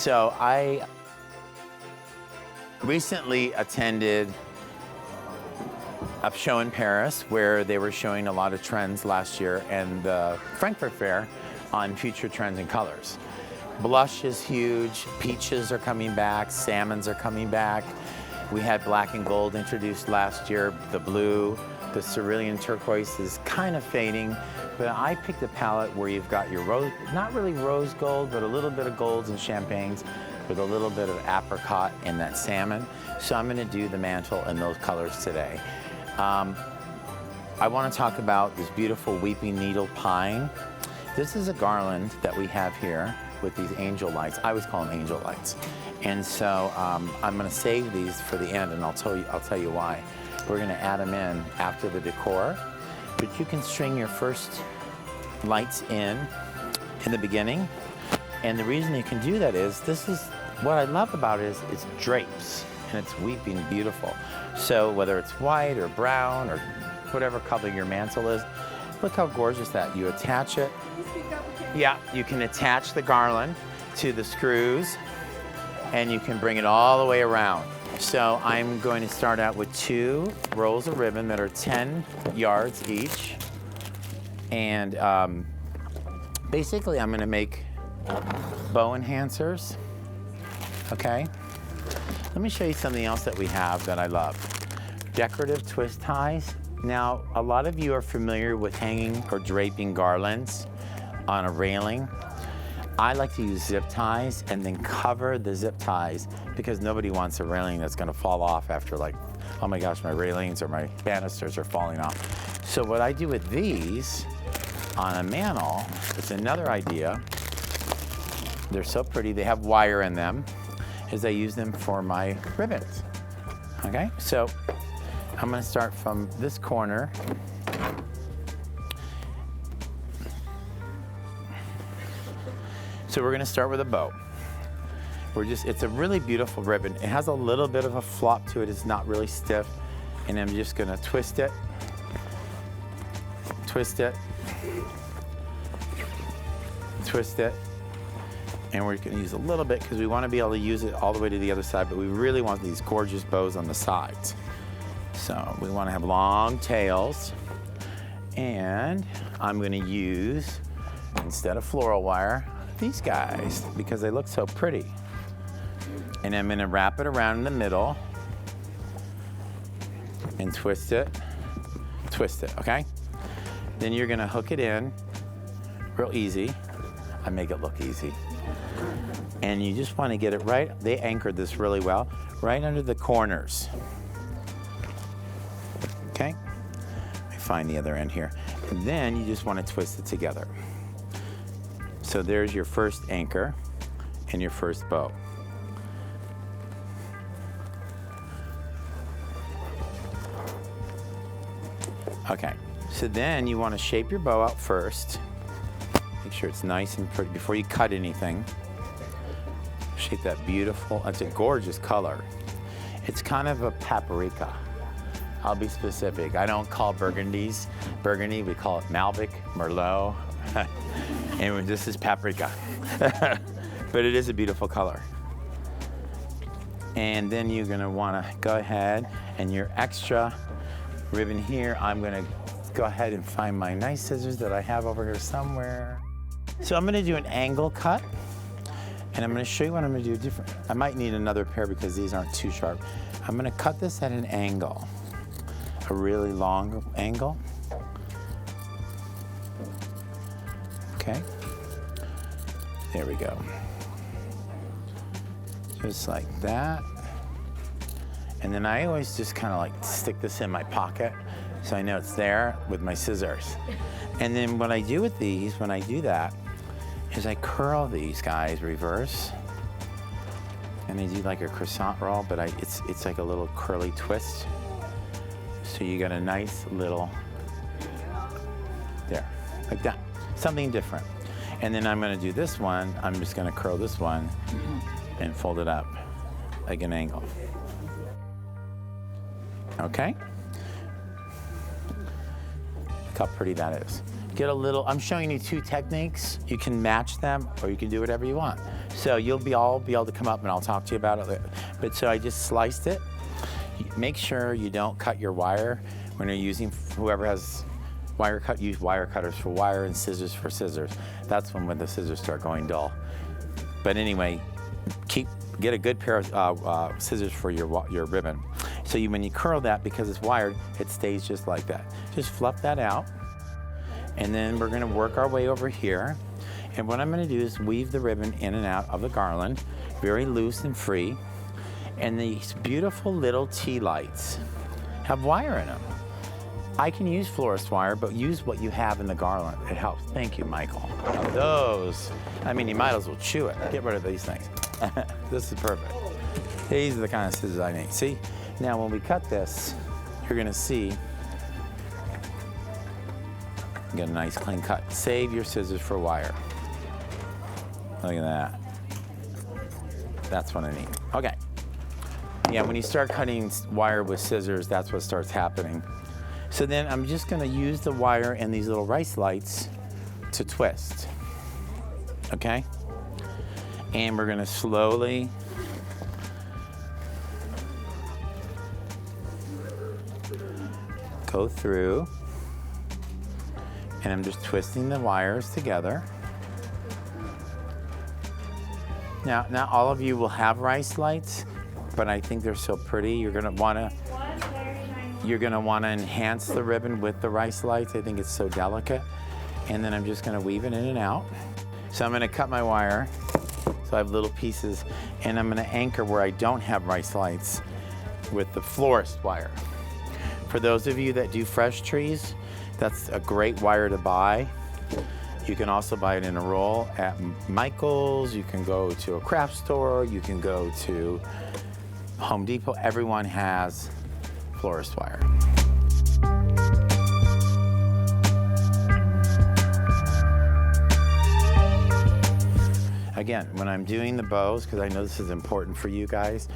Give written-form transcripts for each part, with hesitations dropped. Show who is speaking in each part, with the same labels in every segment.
Speaker 1: So I recently attended a show in Paris where they were showing a lot of trends last year, and the Frankfurt Fair on future trends and colors. Blush is huge, peaches are coming back, salmons are coming back. We had black and gold introduced last year, the blue, the cerulean turquoise is kind of fading, but I picked a palette where you've got your rose, not really rose gold, but a little bit of golds and champagnes with a little bit of apricot and that salmon. So I'm gonna do the mantle in those colors today. I want to talk about this beautiful weeping needle pine. This is a garland that we have here with these angel lights. I always call them angel lights. And so I'm going to save these for the end, and I'll tell you why. We're going to add them in after the decor, but you can string your first lights in the beginning. And the reason you can do that is what I love about it is it's drapes and it's weeping beautiful. So whether it's white or brown or whatever color your mantle is, look how gorgeous that. You attach it. Yeah, you can attach the garland to the screws and you can bring it all the way around. So I'm going to start out with 2 rolls of ribbon that are 10 yards each. And basically I'm gonna make bow enhancers, okay? Let me show you something else that we have that I love. Decorative twist ties. Now, a lot of you are familiar with hanging or draping garlands on a railing. I like to use zip ties and then cover the zip ties because nobody wants a railing that's gonna fall off after like, oh my gosh, my railings or my banisters are falling off. So what I do with these on a mantle, it's another idea. They're so pretty, they have wire in them, is I use them for my ribbons. Okay, so I'm gonna start from this corner. So we're gonna start with a bow. It's a really beautiful ribbon. It has a little bit of a flop to it, it's not really stiff. And I'm just gonna twist it, twist it, twist it. And we're gonna use a little bit because we wanna be able to use it all the way to the other side, but we really want these gorgeous bows on the sides. So we wanna have long tails. And I'm gonna use, instead of floral wire, these guys because they look so pretty. And I'm gonna wrap it around in the middle and twist it, okay? Then you're gonna hook it in real easy. I make it look easy. And you just wanna get it right, they anchored this really well, right under the corners. Okay? Let me find the other end here. And then you just wanna twist it together. So there's your first anchor and your first bow. Okay, so then you want to shape your bow out first. Make sure it's nice and pretty before you cut anything. Shape that beautiful, it's a gorgeous color. It's kind of a paprika. I'll be specific. I don't call burgundy, we call it Malbec, Merlot. And this is paprika. But it is a beautiful color. And then you're gonna wanna go ahead and your extra ribbon here, I'm gonna go ahead and find my nice scissors that I have over here somewhere. So I'm gonna do an angle cut, and I'm gonna show you what I'm gonna do different. I might need another pair because these aren't too sharp. I'm gonna cut this at an angle, a really long angle. Okay, there we go. Just like that. And then I always just kind of like stick this in my pocket so I know it's there with my scissors. And then what I do with these, when I do that, is I curl these guys reverse. And I do like a croissant roll, but it's like a little curly twist. So you got a nice little, there, like that. Something different. And then I'm gonna do this one, I'm just gonna curl this one and fold it up like an angle. Okay? Look how pretty that is. get a little, I'm showing you 2 techniques. You can match them or you can do whatever you want. So you'll be able to come up and I'll talk to you about it later. But so I just sliced it. Make sure you don't cut your wire when you're using, whoever has wire cut, use wire cutters for wire and scissors for scissors. That's when the scissors start going dull. But anyway, get a good pair of scissors for your ribbon. So when you curl that, because it's wired, it stays just like that. Just fluff that out. And then we're gonna work our way over here. And what I'm gonna do is weave the ribbon in and out of the garland, very loose and free. And these beautiful little tea lights have wire in them. I can use florist wire, but use what you have in the garland. It helps. Thank you, Michael. Now those, I mean, you might as well chew it. Get rid of these things. This is perfect. These are the kind of scissors I need. See? Now when we cut this, you're gonna see, get a nice clean cut. Save your scissors for wire. Look at that. That's what I need. Okay. Yeah, when you start cutting wire with scissors, that's what starts happening. So then I'm just gonna use the wire and these little rice lights to twist, okay? And we're gonna slowly go through, and I'm just twisting the wires together. Now all of you will have rice lights, but I think they're so pretty, you're gonna wanna enhance the ribbon with the rice lights. I think it's so delicate. And then I'm just gonna weave it in and out. So I'm gonna cut my wire, so I have little pieces, and I'm gonna anchor where I don't have rice lights with the florist wire. For those of you that do fresh trees, that's a great wire to buy. You can also buy it in a roll at Michael's, you can go to a craft store, you can go to Home Depot. Everyone has florist wire. Again, when I'm doing the bows, because I know this is important for you guys,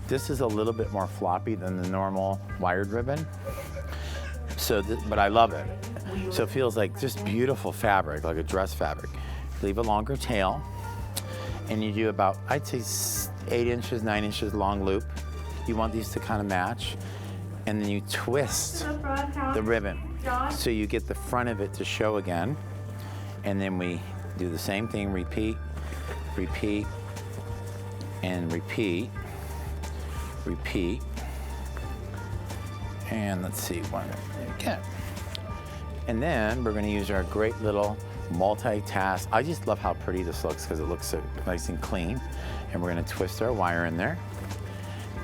Speaker 1: this is a little bit more floppy than the normal wired ribbon. So, but I love it. So it feels like just beautiful fabric, like a dress fabric. Leave a longer tail, and you do about, I'd say 8 inches, 9 inches long loop. You want these to kind of match. And then you twist the ribbon so you get the front of it to show again. And then we do the same thing, repeat, repeat, and repeat, repeat. And let's see, one again. And then we're gonna use our great little multitask. I just love how pretty this looks because it looks so nice and clean. And we're gonna twist our wire in there.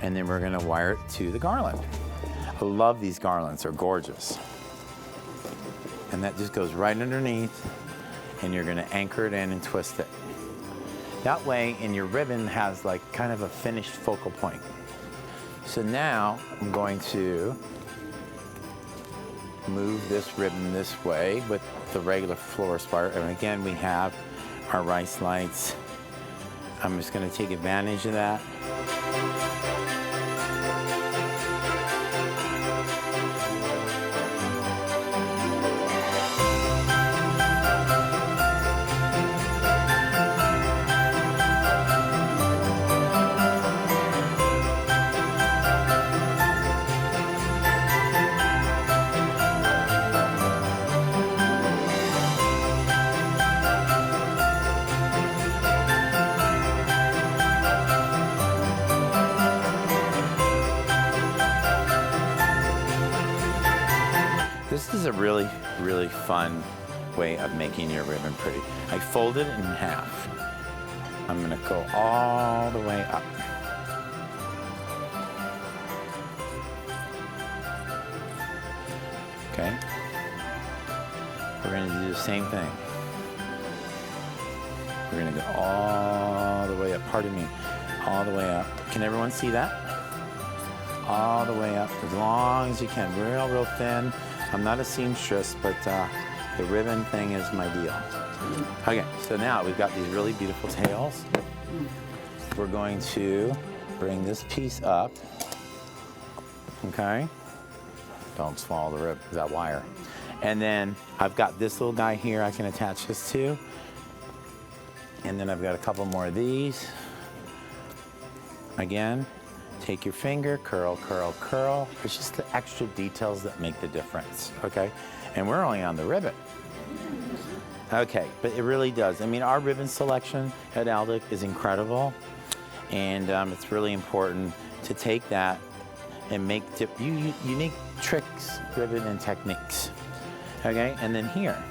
Speaker 1: And then we're gonna wire it to the garland. I love these garlands, they're gorgeous. And that just goes right underneath, and you're gonna anchor it in and twist it. That way, and your ribbon has like kind of a finished focal point. So now I'm going to move this ribbon this way with the regular florist wire. And again, we have our rice lights. I'm just gonna take advantage of that. This is a really, really fun way of making your ribbon pretty. I fold it in half. I'm gonna go all the way up. Okay? We're gonna do the same thing. We're gonna go all the way up, pardon me, all the way up. Can everyone see that? All the way up, as long as you can, real, real thin. I'm not a seamstress, but the ribbon thing is my deal. Okay, so now we've got these really beautiful tails. We're going to bring this piece up, okay? Don't swallow the rib, that wire. And then I've got this little guy here I can attach this to. And then I've got a couple more of these. Again, take your finger, curl, curl, curl. It's just the extra details that make the difference, okay? And we're only on the ribbon. Okay, but it really does. I mean, our ribbon selection at Aldik is incredible. And it's really important to take that and make unique tricks, ribbon, and techniques. Okay, and then here,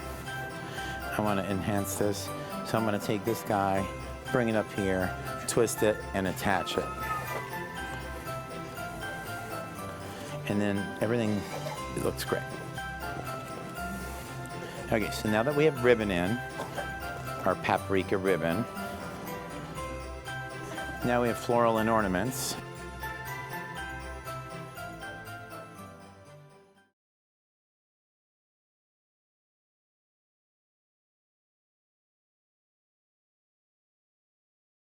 Speaker 1: I want to enhance this. So I'm going to take this guy, bring it up here, twist it, and attach it. And then everything looks great. Okay, so now that we have ribbon in, our paprika ribbon, now we have floral and ornaments.